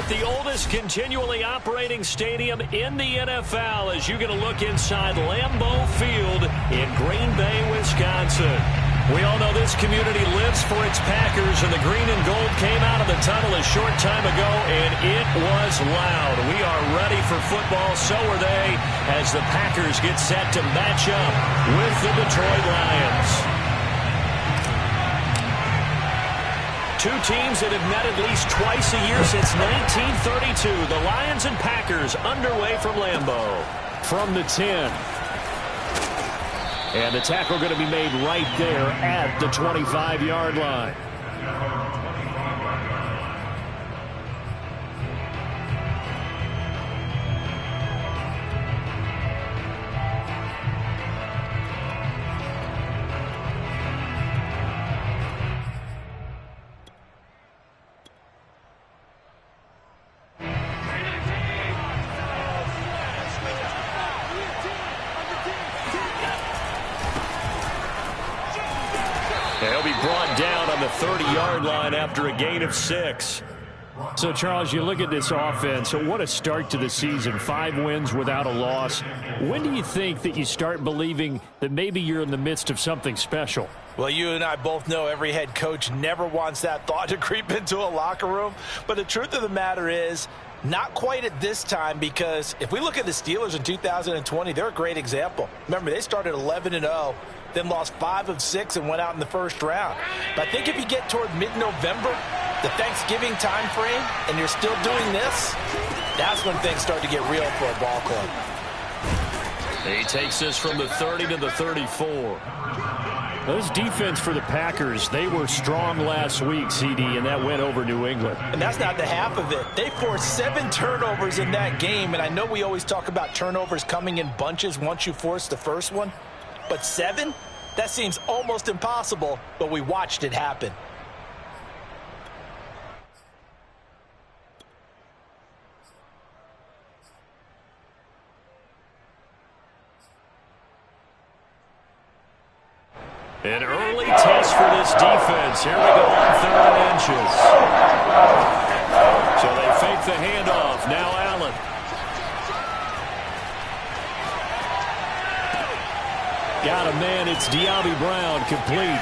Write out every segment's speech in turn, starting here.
at the oldest continually operating stadium in the NFL as you're going to look inside Lambeau Field in Green Bay, Wisconsin. We all know this community lives for its Packers, and the green and gold came out of the tunnel a short time ago, and it was loud. We are ready for football, so are they, as the Packers get set to match up with the Detroit Lions. Two teams that have met at least twice a year since 1932. The Lions and Packers underway from Lambeau. From the 10. And the tackle going to be made right there at the 25-yard line. They'll be brought down on the 30-yard line after a gain of 6. So, Charles, you look at this offense. So what a start to the season. 5 wins without a loss. When do you think that you start believing that maybe you're in the midst of something special? Well, you and I both know every head coach never wants that thought to creep into a locker room. But the truth of the matter is, not quite at this time, because if we look at the Steelers in 2020, they're a great example. Remember, they started 11-0, then lost 5 of 6 and went out in the first round. But I think if you get toward mid-November, the Thanksgiving time frame, and you're still doing this, that's when things start to get real for a ball club. He takes this from the 30 to the 34. Those defense for the Packers, they were strong last week, CD, and that went over New England. And that's not the half of it. They forced 7 turnovers in that game, and I know we always talk about turnovers coming in bunches once you force the first one, but 7? That seems almost impossible, but we watched it happen. An early test for this defense. Here we go on 3rd and inches. So they fake the handoff. Now Allen. Got a man. It's Diaby Brown, complete.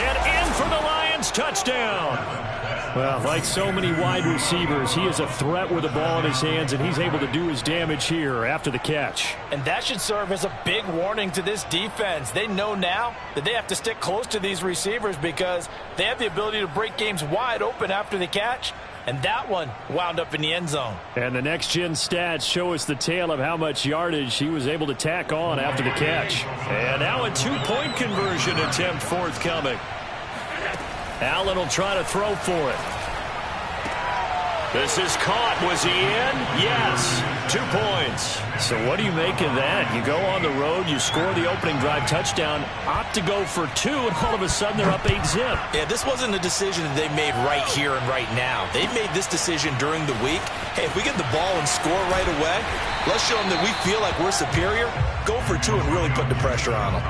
And in for the Lions, touchdown. Well, like so many wide receivers, he is a threat with the ball in his hands, and he's able to do his damage here after the catch. And that should serve as a big warning to this defense. They know now that they have to stick close to these receivers because they have the ability to break games wide open after the catch. And that one wound up in the end zone. And the next-gen stats show us the tale of how much yardage he was able to tack on after the catch. And now a 2-point conversion attempt forthcoming. Allen will try to throw for it. This is caught. Was he in? Yes. 2 points. So what do you make of that? You go on the road, you score the opening drive touchdown, opt to go for 2, and all of a sudden they're up 8-zip. Yeah, this wasn't a decision that they made right here and right now. They made this decision during the week. Hey, if we get the ball and score right away, let's show them that we feel like we're superior. Go for 2 and really put the pressure on them.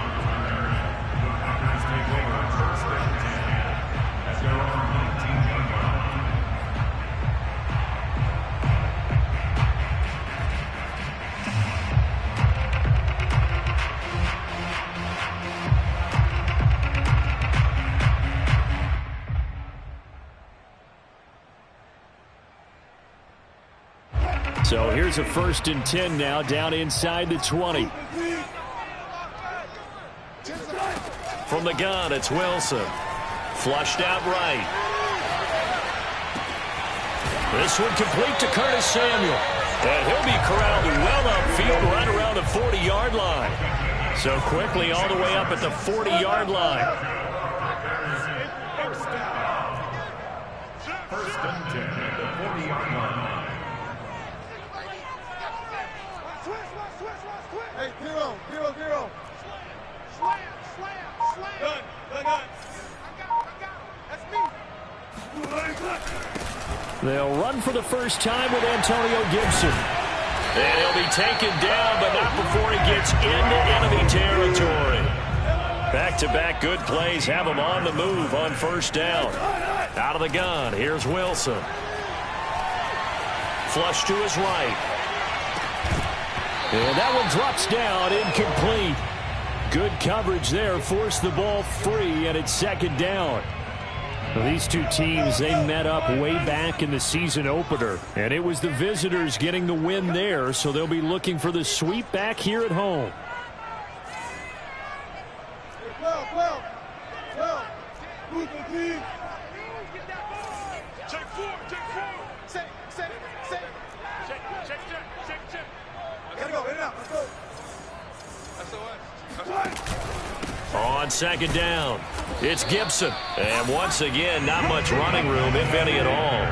So here's a 1st and 10 now, down inside the 20. From the gun, it's Wilson. Flushed out right. This one complete to Curtis Samuel. And he'll be corralled well upfield right around the 40-yard line. So quickly all the way up at the 40-yard line. First and 10 at the 40-yard line. Hey, zero. Slam. Gun. That's me. They'll run for the first time with Antonio Gibson. And he'll be taken down, but not before he gets into enemy territory. Back-to-back good plays have him on the move on 1st down. Out of the gun, here's Wilson. Flush to his right. And that one drops down, incomplete. Good coverage there, forced the ball free, and it's second down. Well, these two teams, they met up way back in the season opener, and it was the visitors getting the win there, so they'll be looking for the sweep back here at home. On second down, it's Gibson. And once again, not much running room, if any at all.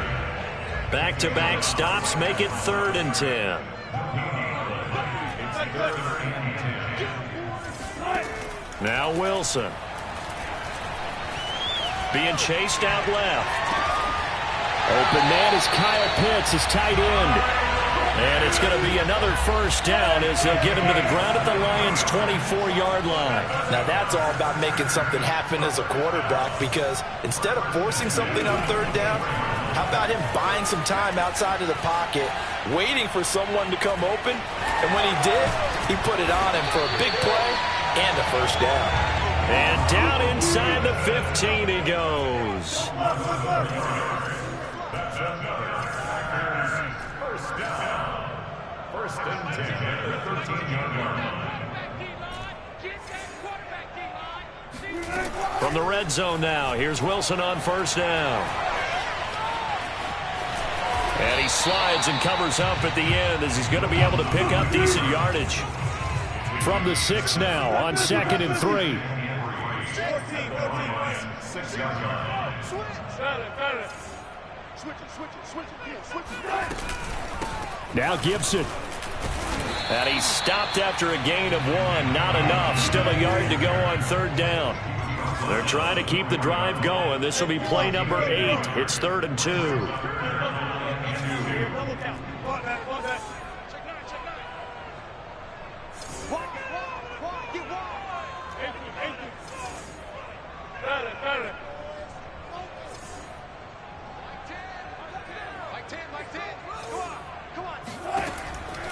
Back-to-back stops make it 3rd and 10. Now Wilson. Being chased out left. Open man is Kyle Pitts, his tight end. And it's going to be another first down as they'll get him to the ground at the Lions' 24-yard line. Now that's all about making something happen as a quarterback, because instead of forcing something on 3rd down, how about him buying some time outside of the pocket, waiting for someone to come open, and when he did, he put it on him for a big play and a first down. And down inside the 15 he goes. First and 10 at the 13-yard line. From the red zone now, here's Wilson on first down. And he slides and covers up at the end as he's going to be able to pick up decent yardage. From the 6 now on 2nd and 3. 6-yard line. Now Gibson. And he's stopped after a gain of 1. Not enough. Still a yard to go on 3rd down. They're trying to keep the drive going. This will be play number 8. It's 3rd and 2.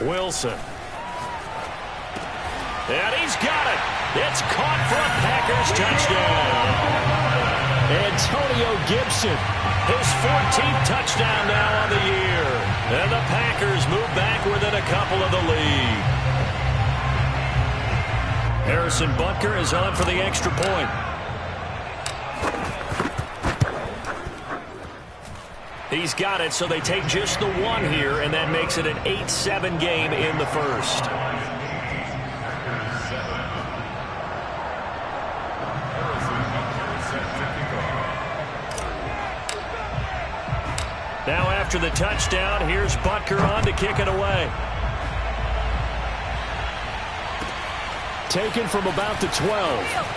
Wilson. And he's got it. It's caught for a Packers touchdown. Antonio Gibson, his 14th touchdown now on the year. And the Packers move back within a couple of the lead. Harrison Butker is on for the extra point. He's got it, so they take just the 1 here, and that makes it an 8-7 game in the first. Now after the touchdown, here's Butker on to kick it away. Taken from about the 12.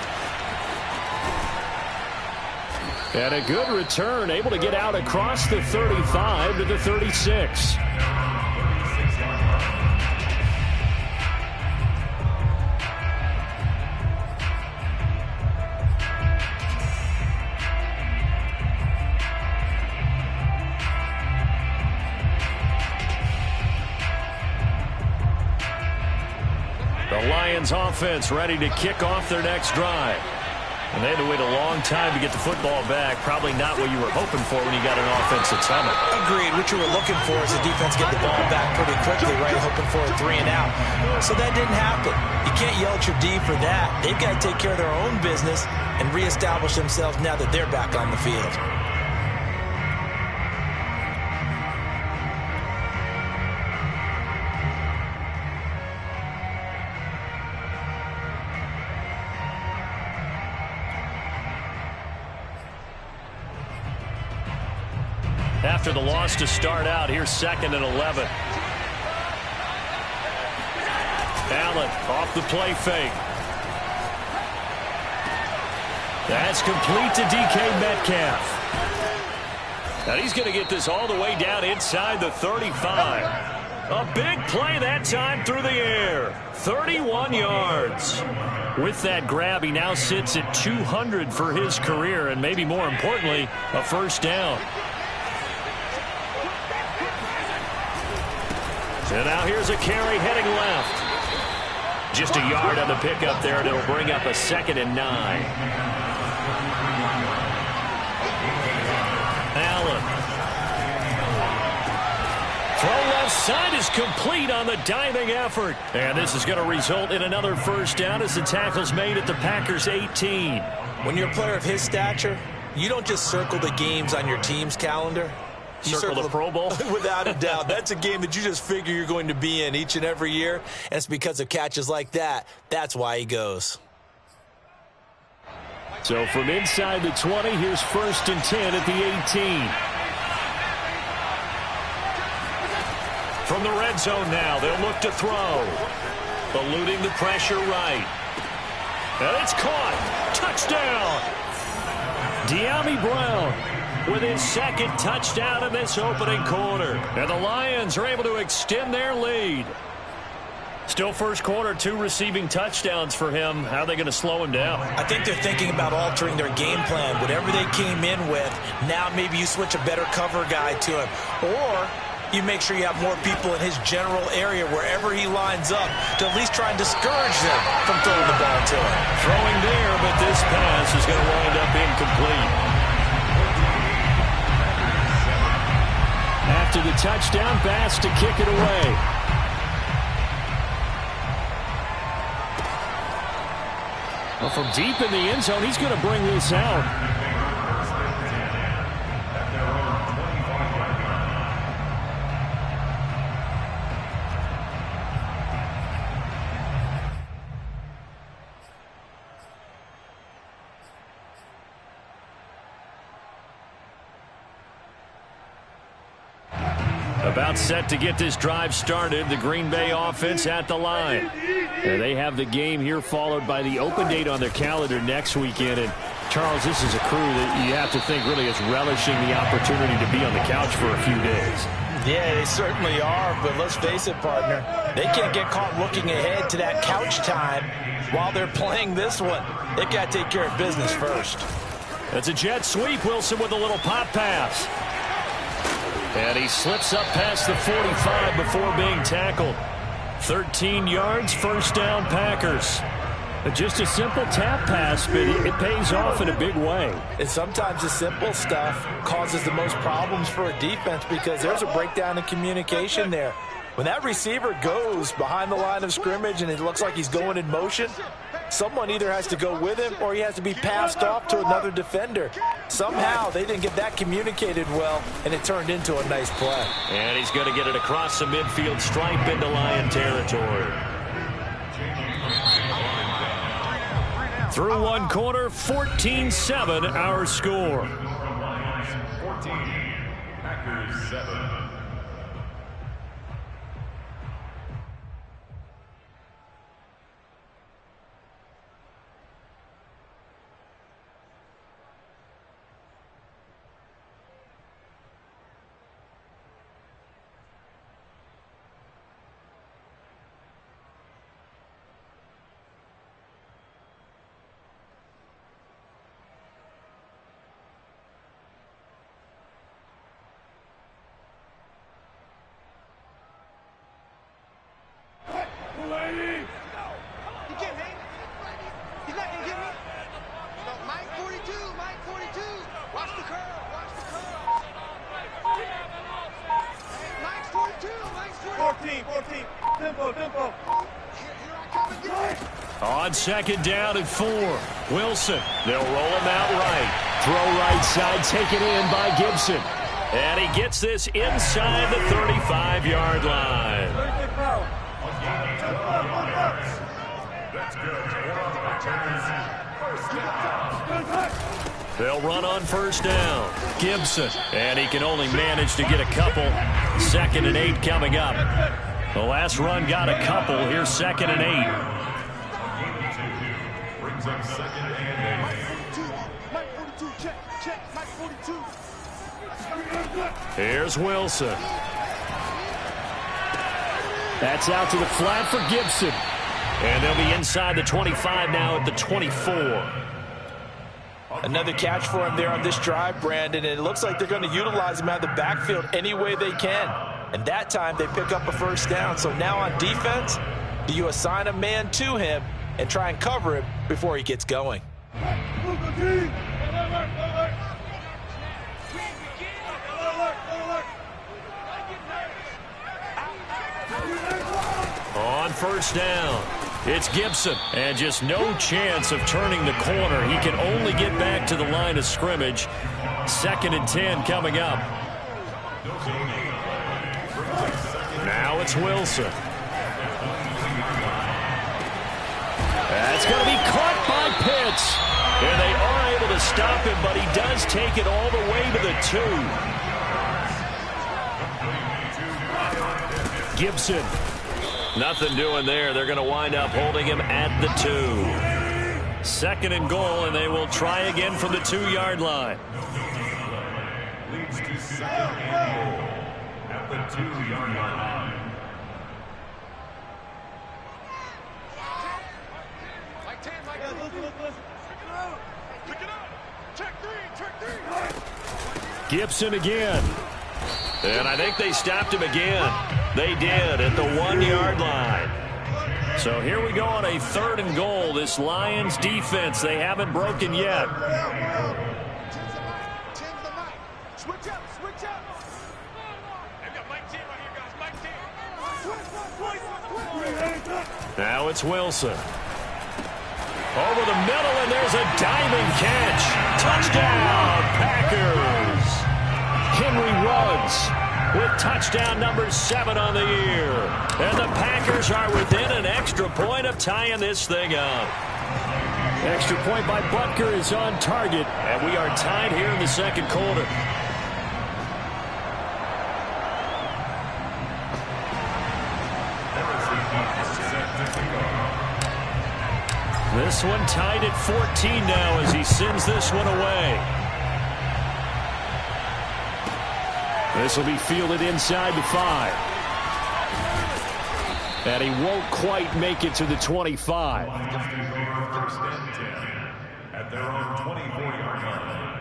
And a good return, able to get out across the 35 to the 36. The Lions offense ready to kick off their next drive. And they had to wait a long time to get the football back. Probably not what you were hoping for when you got an offense that's humming. Agreed. What you were looking for is the defense get the ball back pretty quickly, right? Hoping for a 3 and out. So that didn't happen. You can't yell at your D for that. They've got to take care of their own business and reestablish themselves now that they're back on the field. After the loss to start out, here's 2nd and 11. Allen off the play fake. That's complete to DK Metcalf. Now he's going to get this all the way down inside the 35. A big play that time through the air. 31 yards. With that grab, he now sits at 200 for his career, and maybe more importantly, a first down. And now here's a carry heading left. Just a yard on the pickup there, and it'll bring up a 2nd and 9. Allen. Throw left side is complete on the diving effort. And this is going to result in another first down as the tackle's made at the Packers' 18. When you're a player of his stature, you don't just circle the games on your team's calendar. You circle the Pro Bowl? Without a doubt. That's a game that you just figure you're going to be in each and every year. And it's because of catches like that. That's why he goes. So from inside the 20, here's 1st and 10 at the 18. From the red zone now, they'll look to throw. Eluding the pressure right. And it's caught. Touchdown. De'Ami Brown with his 2nd touchdown in this opening quarter. And the Lions are able to extend their lead. Still first quarter, 2 receiving touchdowns for him. How are they going to slow him down? I think they're thinking about altering their game plan. Whatever they came in with, now maybe you switch a better cover guy to him. Or you make sure you have more people in his general area wherever he lines up to at least try and discourage them from throwing the ball to him. Throwing there, but this pass is going to wind up incomplete. After the touchdown pass to kick it away. Well, from deep in the end zone, he's going to bring this out. About set to get this drive started. The Green Bay offense at the line. And they have the game here followed by the open date on their calendar next weekend. And Charles, this is a crew that you have to think really is relishing the opportunity to be on the couch for a few days. Yeah, they certainly are, but let's face it, partner. They can't get caught looking ahead to that couch time while they're playing this one. They've got to take care of business first. That's a jet sweep. Wilson with a little pop pass. And he slips up past the 45 before being tackled. 13 yards, first down, Packers. Just a simple tap pass, but it pays off in a big way. And sometimes the simple stuff causes the most problems for a defense because there's a breakdown in communication there. When that receiver goes behind the line of scrimmage and it looks like he's going in motion, someone either has to go with him or he has to be passed off to another defender. Somehow they didn't get that communicated well, and it turned into a nice play. And he's going to get it across the midfield stripe into Lion territory. Through one quarter, 14-7 our score. 14, Packers 7. On second down and 4. Wilson. They'll roll him out right. Throw right side taken in by Gibson. And he gets this inside the 35-yard line. They'll run on first down. Gibson. And he can only manage to get a couple. 2nd and 8 coming up. The last run got a couple. Here's 2nd and 8. Brings up 2nd and 8. Here's Wilson. That's out to the flat for Gibson. And they'll be inside the 25 now at the 24. Another catch for him there on this drive, Brandon, and it looks like they're going to utilize him out of the backfield any way they can. And that time they pick up a first down. So now on defense, do you assign a man to him and try and cover him before he gets going? On first down, it's Gibson, and just no chance of turning the corner. He can only get back to the line of scrimmage. 2nd and 10 coming up. Now it's Wilson. That's going to be caught by Pitts. And they are able to stop him, but he does take it all the way to the 2. Gibson. Nothing doing there. They're going to wind up holding him at the 2. 2nd and goal, and they will try again from the 2-yard line. Leads to 2nd and goal at the 2-yard line. Gibson again. And I think they stopped him again. They did at the 1-yard line. So here we go on a 3rd and goal. This Lions defense, they haven't broken yet. Switch up, switch up. I've got Mike T right here, guys. Mike T. Now it's Wilson. Over the middle, and there's a diving catch. Touchdown, Packers. Henry Ruggs with touchdown number 7 on the year. And the Packers are within an extra point of tying this thing up. Extra point by Butker is on target, and we are tied here in the 2nd quarter. This one tied at 14 now as he sends this one away. This will be fielded inside the 5. And he won't quite make it to the 25. First and 10 at their own 24-yard line.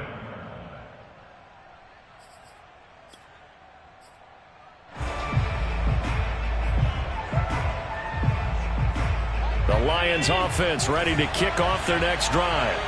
The Lions offense ready to kick off their next drive.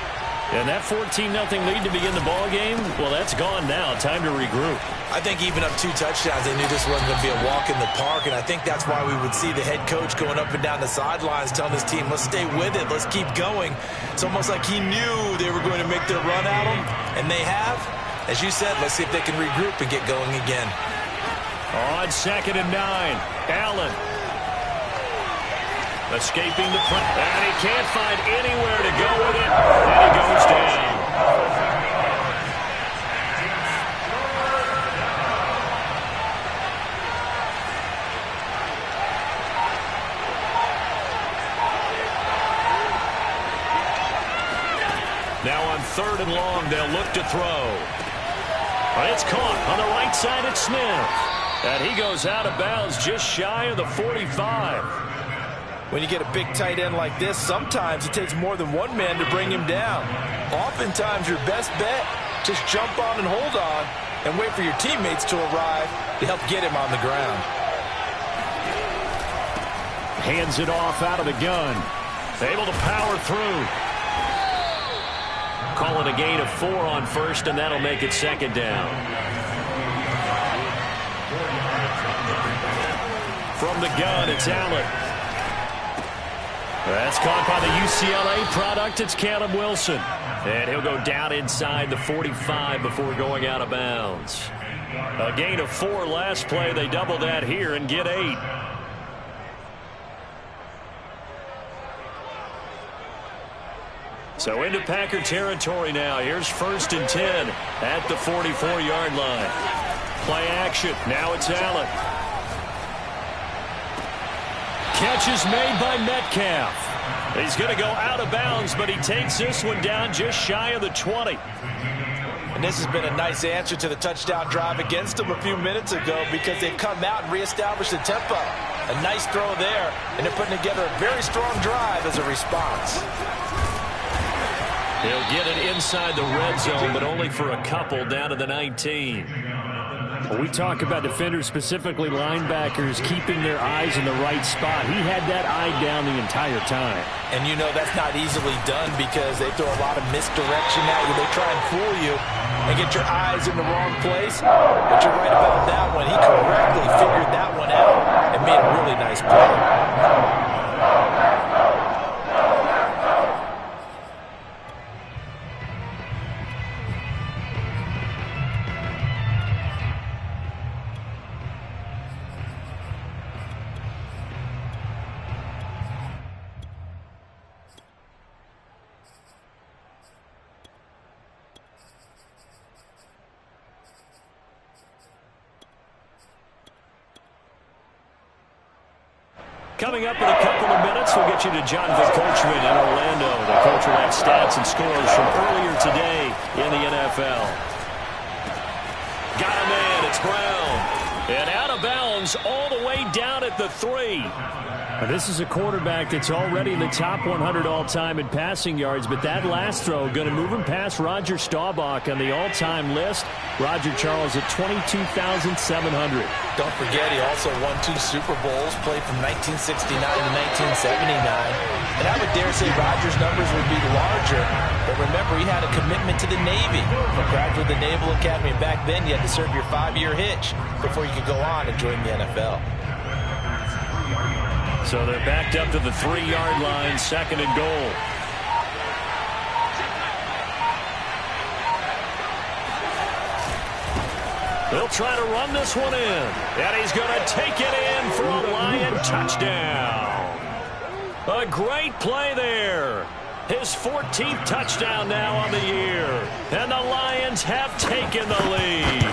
And that 14-0 lead to begin the ball game, well, that's gone now. Time to regroup. I think even up 2 touchdowns, they knew this wasn't going to be a walk in the park, and I think that's why we would see the head coach going up and down the sidelines telling his team, let's stay with it, let's keep going. It's almost like he knew they were going to make their run at him, and they have. As you said, let's see if they can regroup and get going again. On 2nd and 9, Allen. Escaping the press, and he can't find anywhere to go with it, and he goes down. Now on 3rd and long, they'll look to throw. But it's caught on the right side at Smith, and he goes out of bounds just shy of the 45. When you get a big tight end like this, sometimes it takes more than one man to bring him down. Oftentimes, your best bet, just jump on and hold on and wait for your teammates to arrive to help get him on the ground. Hands it off out of the gun. Able to power through. Call it a gain of 4 on 1st, and that'll make it 2nd down. From the gun, it's Allen. That's caught by the UCLA product. It's Caleb Wilson. And he'll go down inside the 45 before going out of bounds. A gain of 4 last play. They double that here and get 8. So into Packer territory now. Here's 1st and 10 at the 44-yard line. Play action. Now it's Allen. Catch is made by Metcalf. He's going to go out of bounds, but he takes this one down just shy of the 20. And this has been a nice answer to the touchdown drive against them a few minutes ago because they've come out and reestablished the tempo. A nice throw there, and they're putting together a very strong drive as a response. He'll get it inside the red zone, but only for a couple down to the 19. Well, we talk about defenders, specifically linebackers, keeping their eyes in the right spot. He had that eye down the entire time. And you know that's not easily done because they throw a lot of misdirection at you. They try and fool you and get your eyes in the wrong place. But you're right about that one. He correctly figured that one out and made a really nice play. Coming up in a couple of minutes, we'll get you to John Coachman in Orlando. The coach will have stats and scores from earlier today in the NFL. Got a man, it's Brown. And out of bounds all the way down at the 3. Now, this is a quarterback that's already in the top 100 all-time in passing yards, but that last throw going to move him past Roger Staubach on the all-time list. Roger Charles at 22,700. Don't forget, he also won 2 Super Bowls, played from 1969 to 1979. And I would dare say Roger's numbers would be larger. But remember, he had a commitment to the Navy. A graduate of the Naval Academy. Back then, you had to serve your 5-year hitch before you could go on and join the NFL. So they're backed up to the 3-yard line, 2nd and goal. They'll try to run this one in. And he's going to take it in for a Lion touchdown. A great play there. His 14th touchdown now on the year. And the Lions have taken the lead.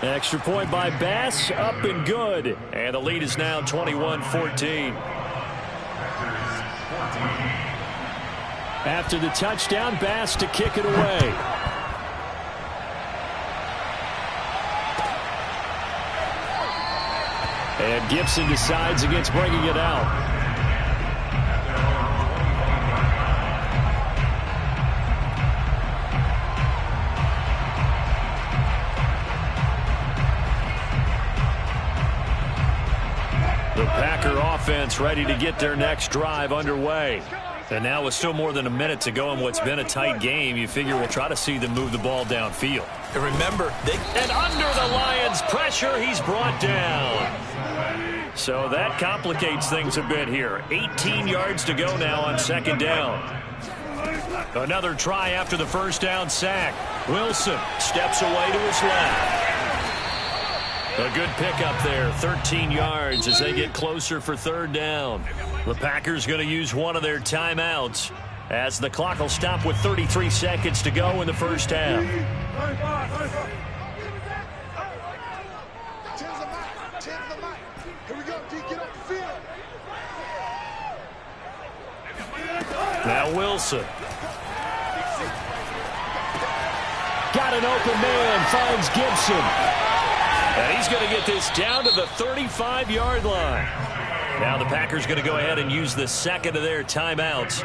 Extra point by Bass, up and good. And the lead is now 21-14. After the touchdown, Bass to kick it away. And Gibson decides against bringing it out. The Packer offense ready to get their next drive underway. And now with still more than a minute to go in what's been a tight game, you figure we'll try to see them move the ball downfield. And remember, and under the Lions' pressure, he's brought down. So that complicates things a bit here. 18 yards to go now on 2nd down. Another try after the first down sack. Wilson steps away to his left. A good pickup there, 13 yards as they get closer for 3rd down. The Packers going to use one of their timeouts as the clock will stop with 33 seconds to go in the first half. Now Wilson. Got an open man, finds Gibson. And he's going to get this down to the 35-yard line. Now the Packers going to go ahead and use the 2nd of their timeouts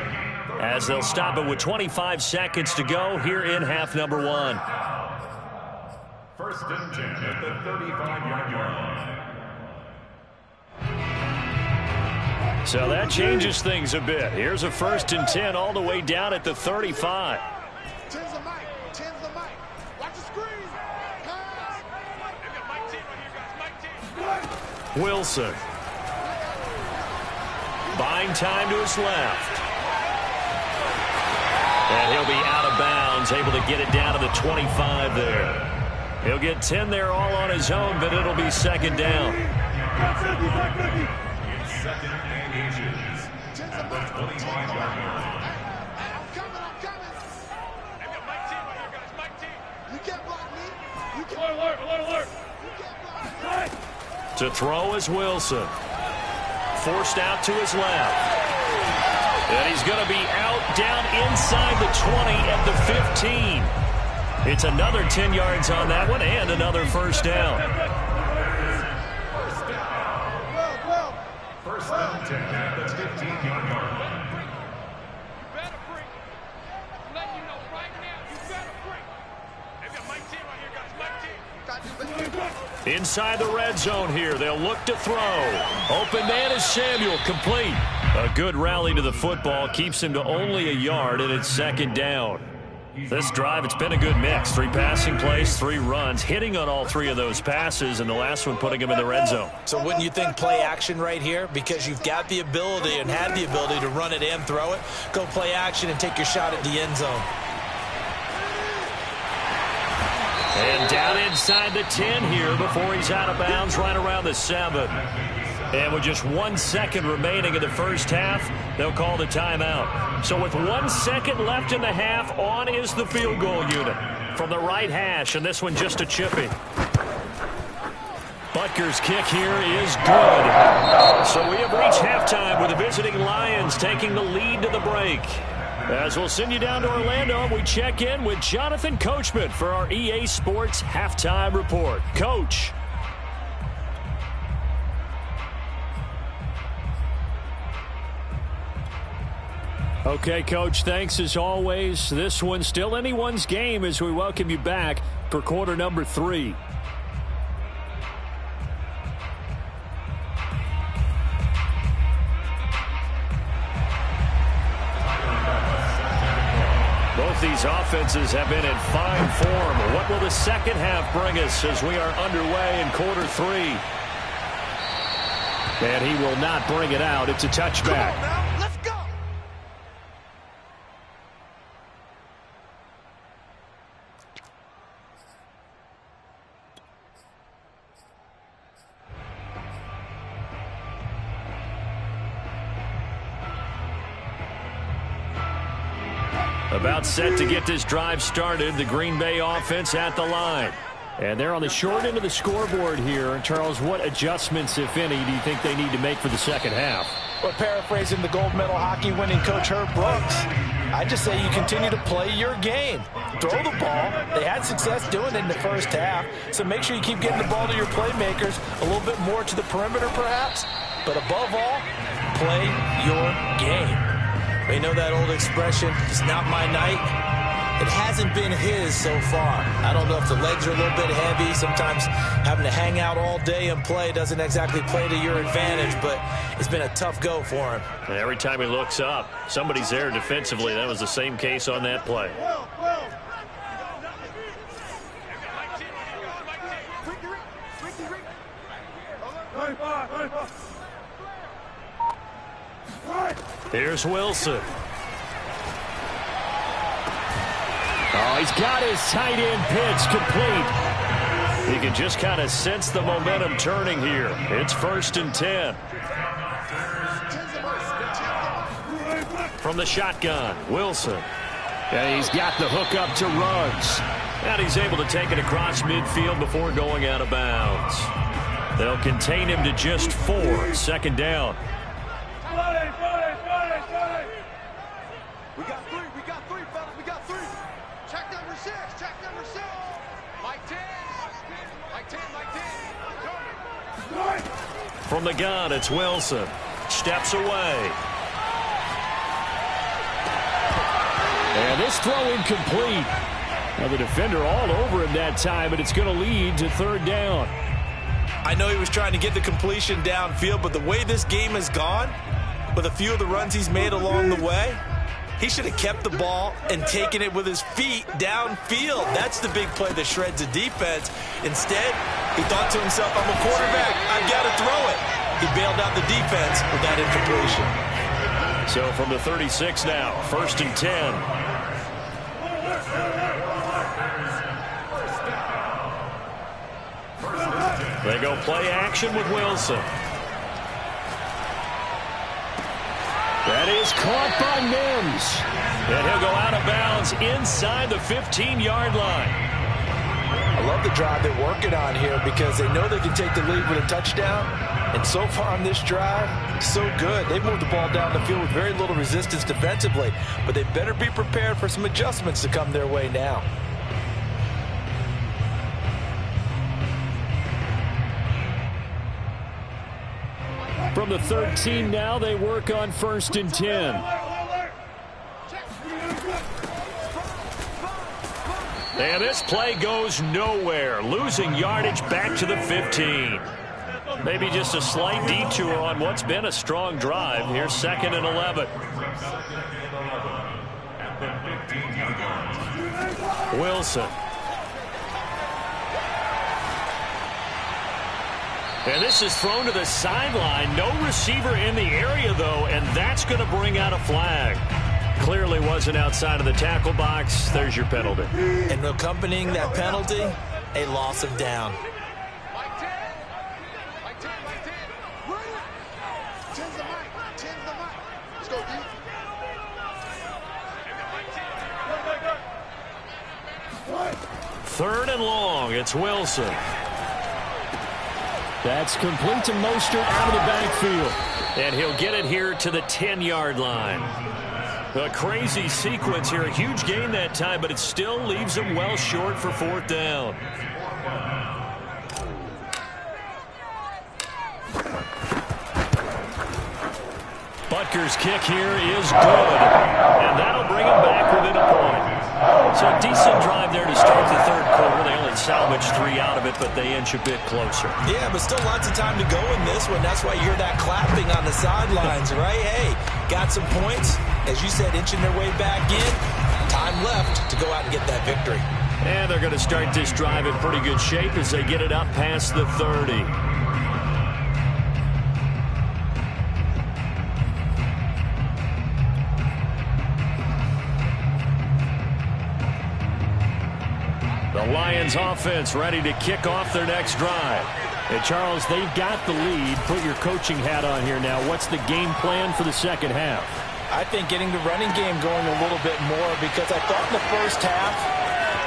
as they'll stop it with 25 seconds to go here in half number 1. 1st and 10 at the 35-yard line. So that changes things a bit. Here's a 1st and 10 all the way down at the 35. Wilson. Buying time to his left. And he'll be out of bounds, able to get it down to the 25 there. He'll get 10 there all on his own, but it'll be 2nd down. It's 2nd and inches at the 25-yard line. To throw is Wilson. Forced out to his left. And he's going to be out down inside the 20 at the 15. It's another 10 yards on that one and another 1st down. 7-yard line. You better bring. I'm letting you know right now. You better bring. They've got Mike T right here, guys. Mike T. Inside the red zone here. They'll look to throw. Open man is Samuel. Complete. A good rally to the football. Keeps him to only a yard, and it's second down. This drive, it's been a good mix. 3 passing plays, 3 runs, hitting on all 3 of those passes, and the last one putting him in the red zone. So wouldn't you think play action right here? Because you've got the ability and had the ability to run it and throw it. Go play action and take your shot at the end zone. And down inside the 10 here before he's out of bounds right around the 7. And with just 1 second remaining in the first half, they'll call the timeout. So with 1 second left in the half, on is the field goal unit from the right hash, and this one just a chipping. Butker's kick here is good. So we have reached halftime with the visiting Lions taking the lead to the break. As we'll send you down to Orlando, we check in with Jonathan Coachman for our EA Sports Halftime Report. Coach. Okay, Coach, thanks as always. This one's still anyone's game as we welcome you back for quarter number 3. Both these offenses have been in fine form. What will the second half bring us as we are underway in quarter 3? And he will not bring it out. It's a touchback. Come on now. Let's go. About set to get this drive started. The Green Bay offense at the line. And they're on the short end of the scoreboard here. Charles, what adjustments, if any, do you think they need to make for the second half? Well, paraphrasing the gold medal hockey winning coach Herb Brooks, I just say you continue to play your game. Throw the ball. They had success doing it in the first half, so make sure you keep getting the ball to your playmakers, a little bit more to the perimeter perhaps, but above all, play your game. You know that old expression, it's not my night? It hasn't been his so far. I don't know if the legs are a little bit heavy. Sometimes having to hang out all day and play doesn't exactly play to your advantage, but it's been a tough go for him. And every time he looks up, somebody's there defensively. That was the same case on that play. Here's Wilson. Oh, he's got his tight end pitch complete. You can just kind of sense the momentum turning here. It's 1st and 10. From the shotgun, Wilson. And he's got the hook up to Ruggs. And he's able to take it across midfield before going out of bounds. They'll contain him to just 4. 2nd down. We got 3, fellas. We got 3. Check number 6. Check number 6. Mike 10. Mike 10. Mike 10. From the gun, it's Wilson. Steps away. And this throw incomplete. Now the defender all over him that time, and it's going to lead to 3rd down. I know he was trying to get the completion downfield, but the way this game has gone, with a few of the runs he's made along the way, he should have kept the ball and taken it with his feet downfield. That's the big play that shreds a defense. Instead, he thought to himself, I'm a quarterback. I've got to throw it. He bailed out the defense with that incompletion. So from the 36 now, 1st and 10. They go play action with Wilson. That is caught by Mims. And he'll go out of bounds inside the 15-yard line. I love the drive they're working on here because they know they can take the lead with a touchdown. And so far on this drive, so good. They've moved the ball down the field with very little resistance defensively. But they better be prepared for some adjustments to come their way now. From the 13 now, they work on 1st and 10. And this play goes nowhere. Losing yardage back to the 15. Maybe just a slight detour on what's been a strong drive. Here's 2nd and 11. Wilson. And this is thrown to the sideline. No receiver in the area, though, and that's going to bring out a flag. Clearly wasn't outside of the tackle box. There's your penalty. And accompanying that penalty, a loss of down. Third and long. It's Wilson. That's complete to Mostert out of the backfield. And he'll get it here to the 10-yard line. A crazy sequence here. A huge gain that time, but it still leaves him well short for 4th down. Butker's kick here is good. And that'll bring him back within a point. So a decent drive there to start the 3rd quarter. They only salvaged 3 out of it, but they inch a bit closer. Yeah, but still lots of time to go in this one. That's why you hear that clapping on the sidelines, right? Hey, got some points. As you said, inching their way back in. Time left to go out and get that victory. And they're going to start this drive in pretty good shape as they get it up past the 30. The Lions offense ready to kick off their next drive. And Charles, they've got the lead. Put your coaching hat on here now. What's the game plan for the second half? I think getting the running game going a little bit more, because I thought in the first half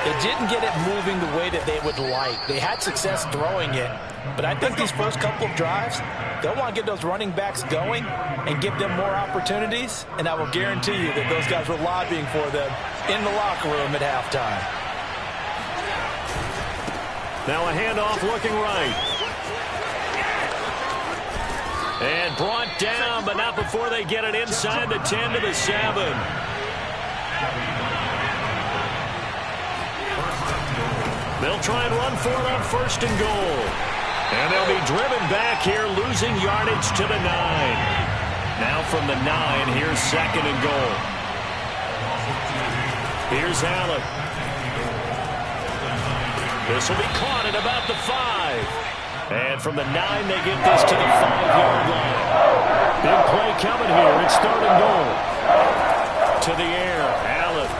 they didn't get it moving the way that they would like. They had success throwing it, but I think these first couple of drives, they'll want to get those running backs going and give them more opportunities, and I will guarantee you that those guys were lobbying for them in the locker room at halftime. Now a handoff looking right. And brought down, but not before they get it inside the 10 to the 7. They'll try and run for it on 1st and goal. And they'll be driven back here, losing yardage to the 9. Now from the 9, here's 2nd and goal. Here's Allen. This will be caught at about the 5. And from the 9, they get this to the 5-yard line. Big play coming here. It's 3rd and goal. To the air. Allen.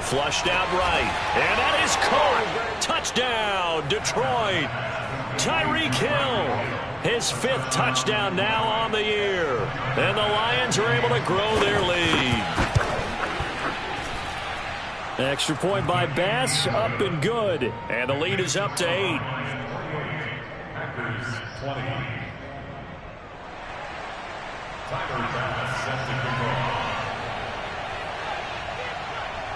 Flushed out right. And that is caught. Touchdown, Detroit. Tyreek Hill. His 5th touchdown now on the year. And the Lions are able to grow their lead. Extra point by Bass. Up and good. And the lead is up to 8. 20.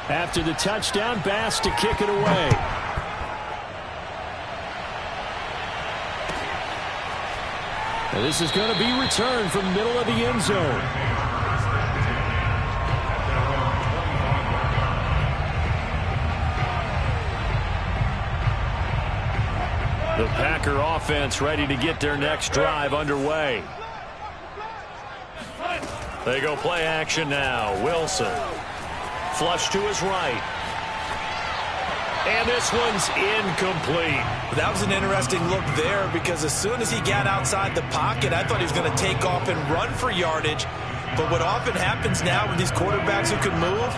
After the touchdown, Bass to kick it away. And this is going to be returned from the middle of the end zone. The Packer offense ready to get their next drive underway. They go play action now. Wilson. Flush to his right. And this one's incomplete. That was an interesting look there, because as soon as he got outside the pocket, I thought he was going to take off and run for yardage. But what often happens now with these quarterbacks who can move,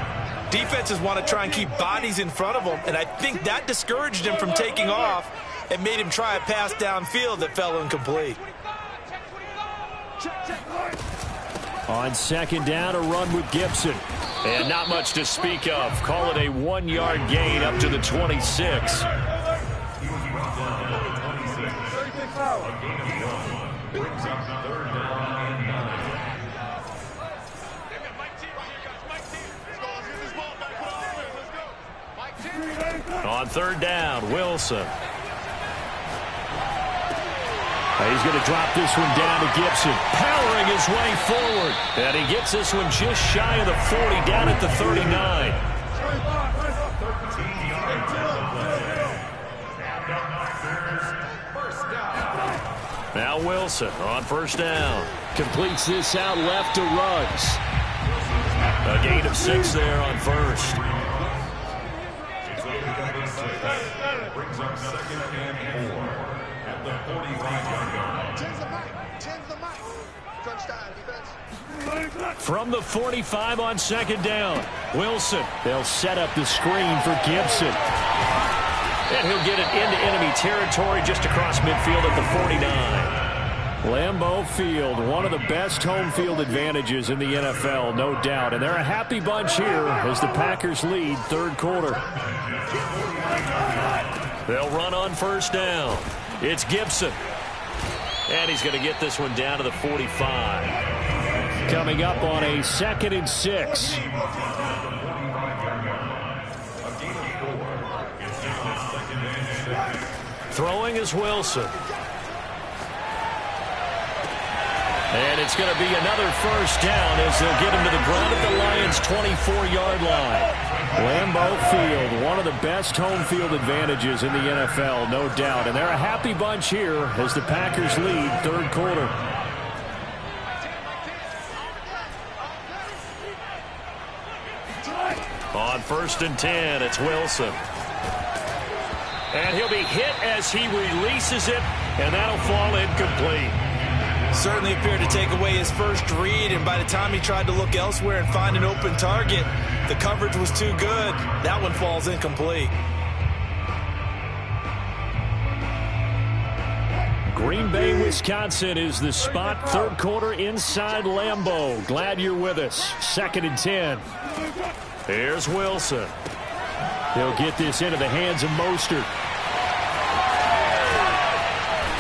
defenses want to try and keep bodies in front of them, and I think that discouraged him from taking off and made him try a pass downfield that fell incomplete. On 2nd down, a run with Gibson. And not much to speak of. Call it a 1-yard gain up to the 26. On 3rd down, Wilson. He's going to drop this one down to Gibson, powering his way forward. And he gets this one just shy of the 40, down at the 39. Now Wilson on first down. Completes this out left to Ruggs. A gain of 6 there on first. Brings up 2nd and 4 at the 45-yard line. From the 45 on 2nd down, Wilson. They'll set up the screen for Gibson. And he'll get it into enemy territory just across midfield at the 49. Lambeau Field, one of the best home field advantages in the NFL, no doubt. And they're a happy bunch here as the Packers lead third quarter. They'll run on first down. It's Gibson. And he's going to get this one down to the 45. Coming up on a 2nd and 6. Throwing is Wilson. And it's going to be another first down as they'll get him to the ground at the Lions' 24-yard line. Lambeau Field, one of the best home field advantages in the NFL, no doubt. And they're a happy bunch here as the Packers lead third quarter. On 1st and 10, it's Wilson. And he'll be hit as he releases it, and that'll fall incomplete. Certainly appeared to take away his first read, and by the time he tried to look elsewhere and find an open target, the coverage was too good. That one falls incomplete. Green Bay, Wisconsin is the spot. Third quarter inside Lambeau. Glad you're with us. 2nd and 10. Here's Wilson. He'll get this into the hands of Mostert.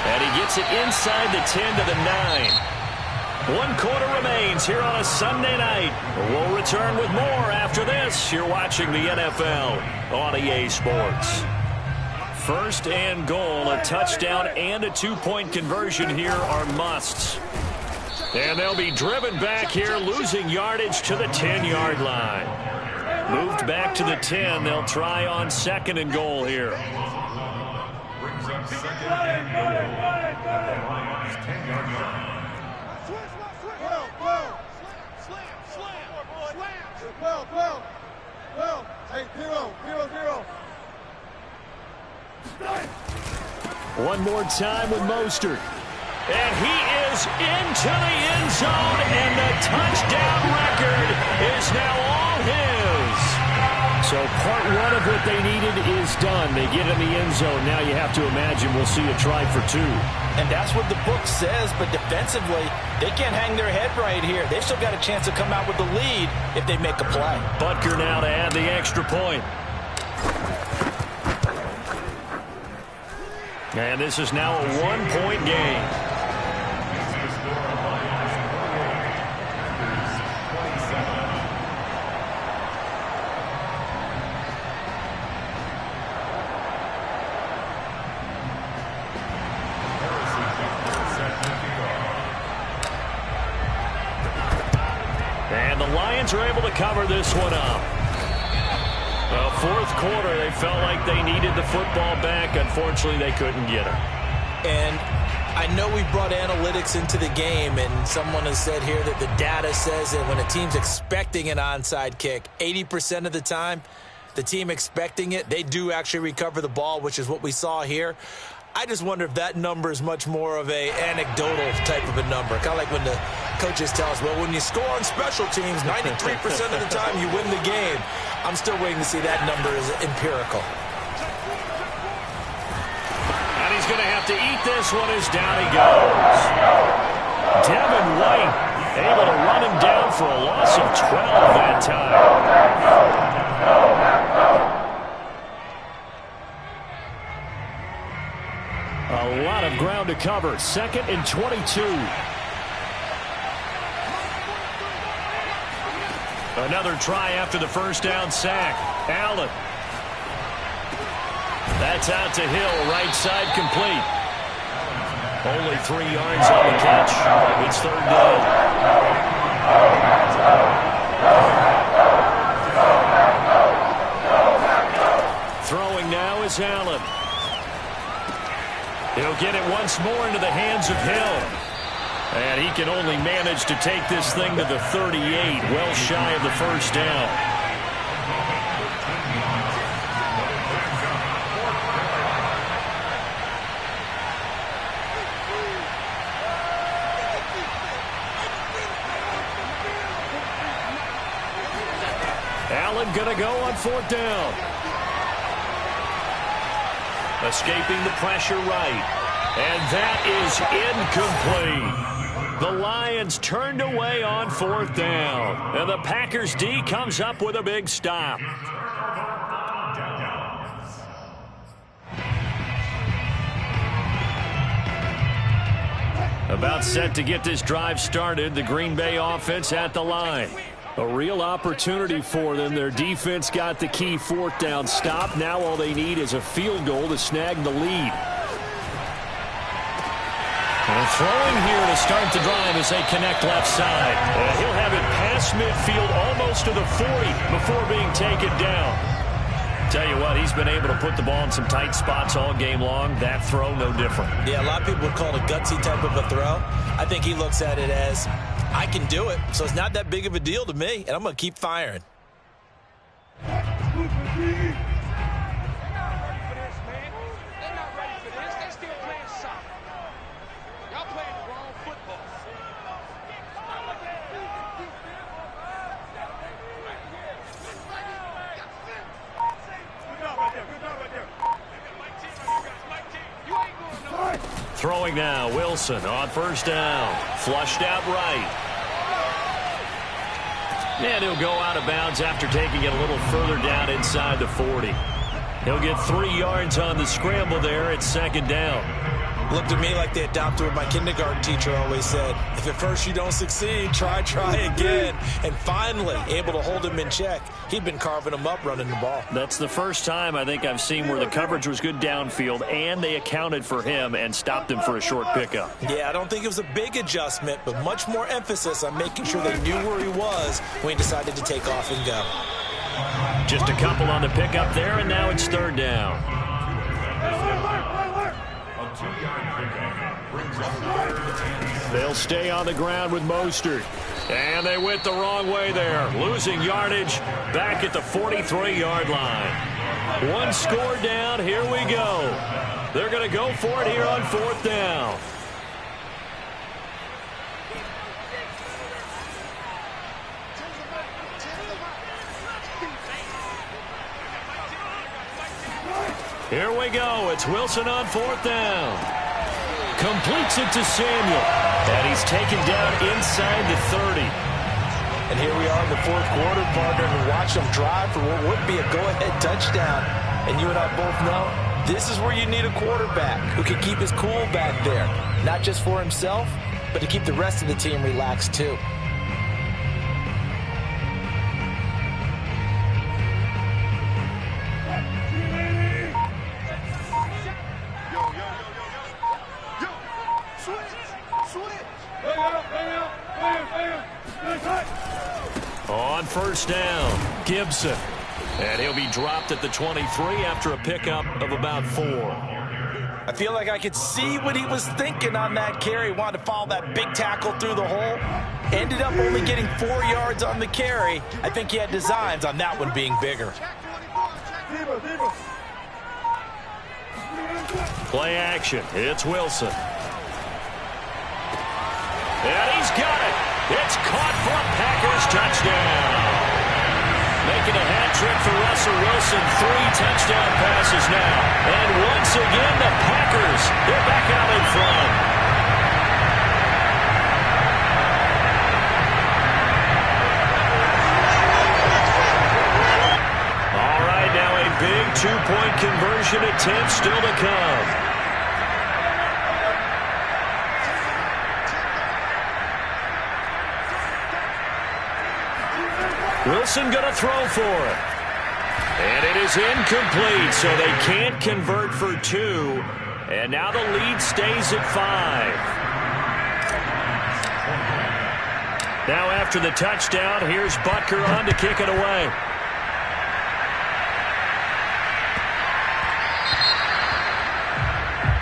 And he gets it inside the 10 to the 9. 1 quarter remains here on a Sunday night. We'll return with more after this. You're watching the NFL on EA Sports. 1st and goal, a touchdown and a 2-point conversion here are musts. And they'll be driven back here, losing yardage to the 10-yard line. Moved back to the 10. They'll try on 2nd and goal here. Brings up 2nd and goal at the Lions' 10-yard line. One more time with Mostert. And he is into the end zone, and the touchdown record is now all his. So part 1 of what they needed is done. They get in the end zone. Now you have to imagine we'll see a try for 2. And that's what the book says, but defensively, they can't hang their head right here. They've still got a chance to come out with the lead if they make a play. Butker now to add the extra point. And this is now a 1-point game. And the Lions are able to cover this one up. Well, 4th quarter, they felt like they needed the football back. Unfortunately, they couldn't get it. And I know we brought analytics into the game, and someone has said here that the data says that when a team's expecting an onside kick, 80% of the time, the team expecting it, they do actually recover the ball, which is what we saw here. I just wonder if that number is much more of a anecdotal type of a number. Kind of like when the coaches tell us, well, when you score on special teams, 93% of the time you win the game. I'm still waiting to see that number is empirical. And he's going to have to eat this one as down he goes. Devin White able to run him down for a loss of 12 that time. A lot of ground to cover. 2nd and 22. Another try after the first down sack. Allen. That's out to Hill. Right side complete. Only 3 yards on the catch. It's third down. Throwing now is Allen. He'll get it once more into the hands of Hill. And he can only manage to take this thing to the 38, well shy of the first down. Allen going to go on 4th down. Escaping the pressure right. And that is incomplete. The Lions turned away on 4th down. And the Packers D comes up with a big stop. About set to get this drive started. The Green Bay offense at the line. A real opportunity for them. Their defense got the key 4th down stop. Now all they need is a field goal to snag the lead. And throwing here to start the drive as they connect left side. He'll have it past midfield almost to the 40 before being taken down. Tell you what, he's been able to put the ball in some tight spots all game long. That throw, no different. Yeah, a lot of people would call it a gutsy type of a throw. I think he looks at it as, I can do it, so it's not that big of a deal to me, and I'm going to keep firing. Throwing now, Wilson on 1st down. Flushed out right. And he'll go out of bounds after taking it a little further down inside the 40. He'll get 3 yards on the scramble there at 2nd down. Looked to me like they adopted what my kindergarten teacher always said. If at first you don't succeed, try again. And finally, able to hold him in check. He'd been carving him up running the ball. That's the first time I think I've seen where the coverage was good downfield and they accounted for him and stopped him for a short pickup. Yeah, I don't think it was a big adjustment, but much more emphasis on making sure they knew where he was when he decided to take off and go. Just a couple on the pickup there, and now it's 3rd down. They'll stay on the ground with Mostert. And they went the wrong way there. Losing yardage back at the 43-yard line. 1 score down. Here we go. They're going to go for it here on 4th down. Here we go. It's Wilson on 4th down. Completes it to Samuel. And he's taken down inside the 30. And here we are in the 4th quarter, partner, and watch them drive for what would be a go-ahead touchdown. And you and I both know this is where you need a quarterback who can keep his cool back there. Not just for himself, but to keep the rest of the team relaxed too. On 1st down, Gibson. And he'll be dropped at the 23 after a pickup of about 4. I feel like I could see what he was thinking on that carry. Wanted to follow that big tackle through the hole. Ended up only getting 4 yards on the carry. I think he had designs on that one being bigger. Play action. It's Wilson. And he's got it. It's caught for a Packers touchdown. Making a hat trick for Russell Wilson. 3 touchdown passes now. And once again, the Packers, they're back out in front. All right, now a big 2-point conversion attempt still to come. Wilson going to throw for it. And it is incomplete, so they can't convert for 2. And now the lead stays at 5. Now after the touchdown, here's Butker on to kick it away.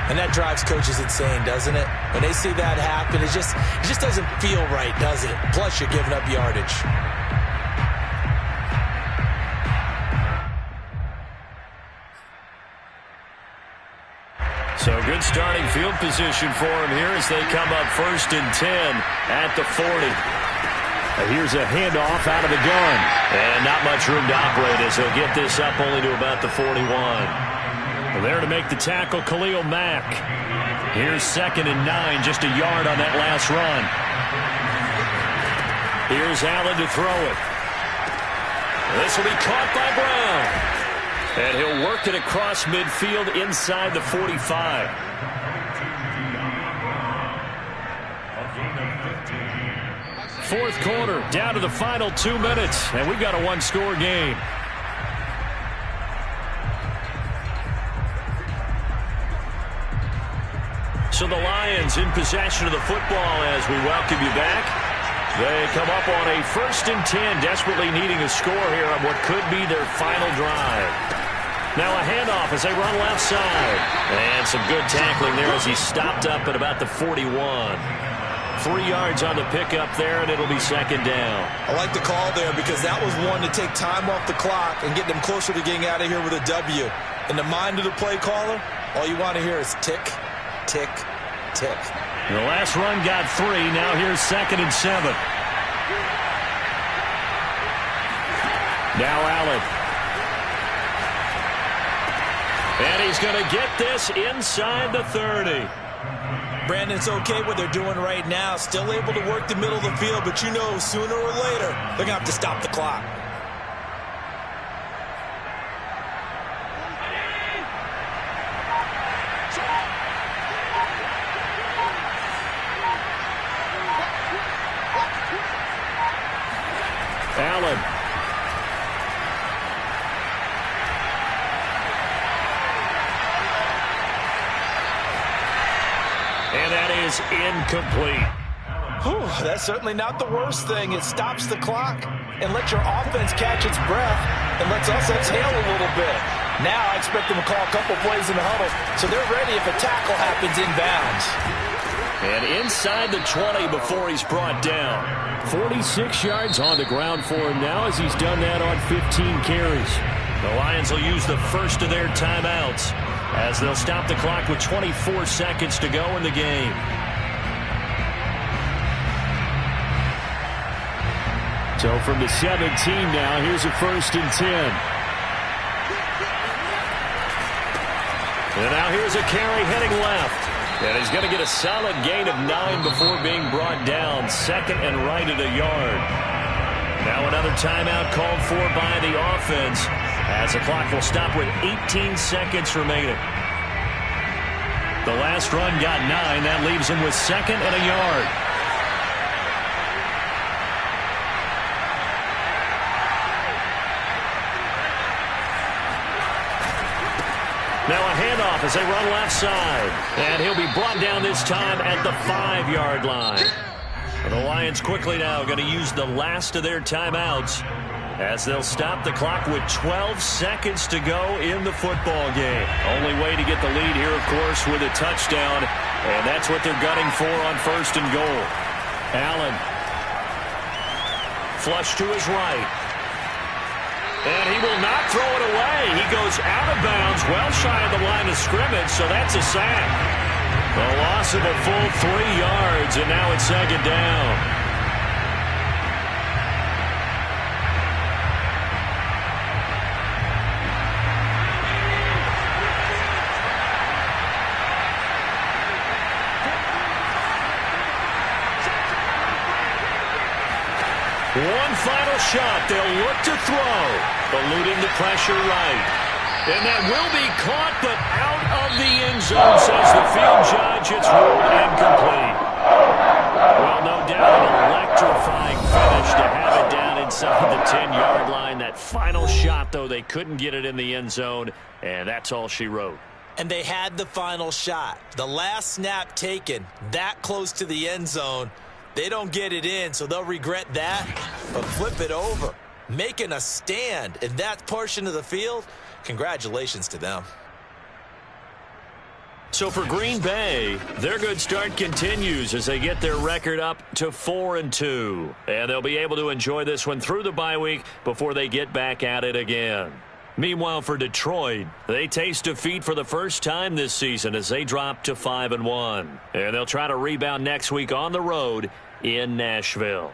And that drives coaches insane, doesn't it? When they see that happen, it just doesn't feel right, does it? Plus, you're giving up yardage. So good starting field position for him here as they come up 1st and 10 at the 40. Here's a handoff out of the gun. And not much room to operate as he'll get this up only to about the 41. There to make the tackle, Khalil Mack. Here's 2nd and 9, just a yard on that last run. Here's Allen to throw it. This will be caught by Brown. And he'll work it across midfield inside the 45. Fourth quarter, down to the final 2 minutes, and we've got a one-score game. So the Lions in possession of the football as we welcome you back. They come up on a 1st and 10, desperately needing a score here on what could be their final drive. Now a handoff as they run left side. And some good tackling there as he stopped up at about the 41. 3 yards on the pickup there, and it'll be 2nd down. I like the call there because that was one to take time off the clock and get them closer to getting out of here with a W. In the mind of the play caller, all you want to hear is tick, tick, tick. The last run got 3. Now here's 2nd and 7. Now Allen. And he's going to get this inside the 30. Brandon, it's okay what they're doing right now. Still able to work the middle of the field, but you know sooner or later they're going to have to stop the clock. Allen. And that is incomplete. Whew, that's certainly not the worst thing. It stops the clock and lets your offense catch its breath and lets us exhale a little bit. Now I expect them to call a couple plays in the huddle so they're ready if a tackle happens inbounds. And inside the 20 before he's brought down. 46 yards on the ground for him now as he's done that on 15 carries. The Lions will use the first of their timeouts as they'll stop the clock with 24 seconds to go in the game. So from the 17 now, here's a 1st and 10. And now here's a carry heading left. And he's going to get a solid gain of 9 before being brought down. 2nd and right at a yard. Now another timeout called for by the offense as the clock will stop with 18 seconds remaining. The last run got 9. That leaves him with 2nd and a yard. Now a handoff as they run left side. And he'll be brought down this time at the 5-yard line. The Lions quickly now going to use the last of their timeouts as they'll stop the clock with 12 seconds to go in the football game. Only way to get the lead here, of course, with a touchdown. And that's what they're gunning for on 1st and goal. Allen. Flush to his right. And he will not throw it away. He goes out of bounds, well shy of the line of scrimmage, so that's a sack. The loss of a full 3 yards, and now it's 2nd down. One final shot. They'll look to throw. Eluding the pressure right. And that will be caught, but out of the end zone, says the field judge. It's ruled incomplete. Well, no doubt an electrifying finish to have it down inside the 10-yard line. That final shot, though, they couldn't get it in the end zone, and that's all she wrote. And they had the final shot. The last snap taken that close to the end zone. They don't get it in, so they'll regret that. But flip it over, making a stand in that portion of the field. Congratulations to them. So for Green Bay, their good start continues as they get their record up to 4-2. And they'll be able to enjoy this one through the bye week before they get back at it again. Meanwhile, for Detroit, they taste defeat for the first time this season as they drop to 5-1. And they'll try to rebound next week on the road in Nashville.